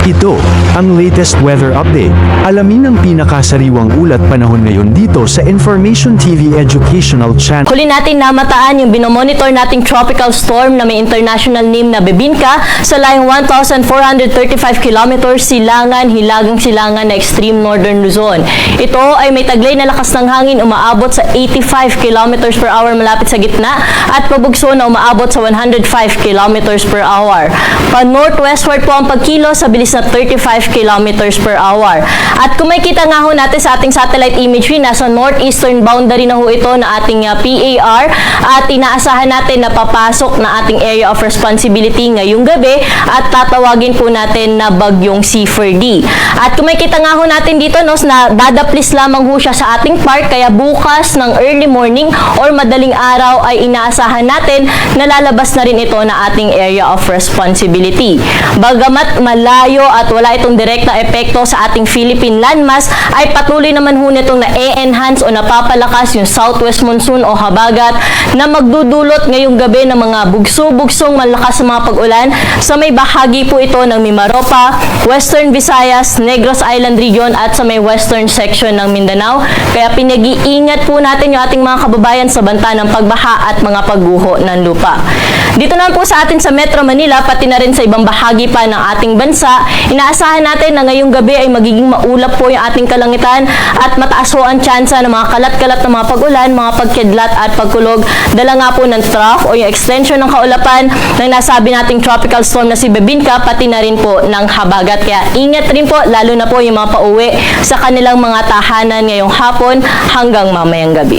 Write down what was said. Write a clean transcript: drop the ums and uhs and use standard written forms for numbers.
Ito, ang latest weather update. Alamin ang pinakasariwang ulat panahon ngayon dito sa Information TV Educational Channel. Huli natin namataan yung binomonitor nating tropical storm na may international name na Bebinka sa layong 1,435 kilometers silangan, hilagang silangan na extreme northern Luzon. Ito ay may taglay na lakas ng hangin umaabot sa 85 kilometers per hour malapit sa gitna at pabugso na umaabot sa 105 kilometers per hour. Pa-northwestward po ang pagkilo sa bilis na 35 kilometers per hour. At kung may kita nga ho natin sa ating satellite imagery, nasa northeastern boundary na ho ito na ating PAR at inaasahan natin na papasok na ating area of responsibility ngayong gabi at tatawagin po natin na bagyong C4D. At kung may kita nga ho natin dito no, na dadaplis lamang ho siya sa ating park kaya bukas ng early morning or madaling araw ay inaasahan natin na lalabas na rin ito na ating area of responsibility. Bagamat malayo at wala itong direkta epekto sa ating Philippine landmass, ay patuloy naman ho nitong na-enhance o napapalakas yung southwest monsoon o habagat na magdudulot ngayong gabi ng mga bugso-bugsong malakas na mga pag-ulan sa may bahagi po ito ng Mimaropa, Western Visayas, Negros Island region at sa may western section ng Mindanao. Kaya pinag-iingat po natin yung ating mga kababayan sa banta ng pagbaha at mga pagguho ng lupa. Dito naman po sa atin sa Metro Manila, pati na rin sa ibang bahagi pa ng ating bansa, inaasahan natin na ngayong gabi ay magiging maulap po yung ating kalangitan at mataas po ang tsansa ng mga kalat-kalat na mga pag-ulan, mga pagkidlat at pagkulog. Dala nga po ng trough o yung extension ng kaulapan ng nasabi nating tropical storm na si Bebinka, pati na rin po ng habagat. Kaya ingat rin po, lalo na po yung mga pauwi sa kanilang mga tahanan ngayong hapon hanggang mamayang gabi.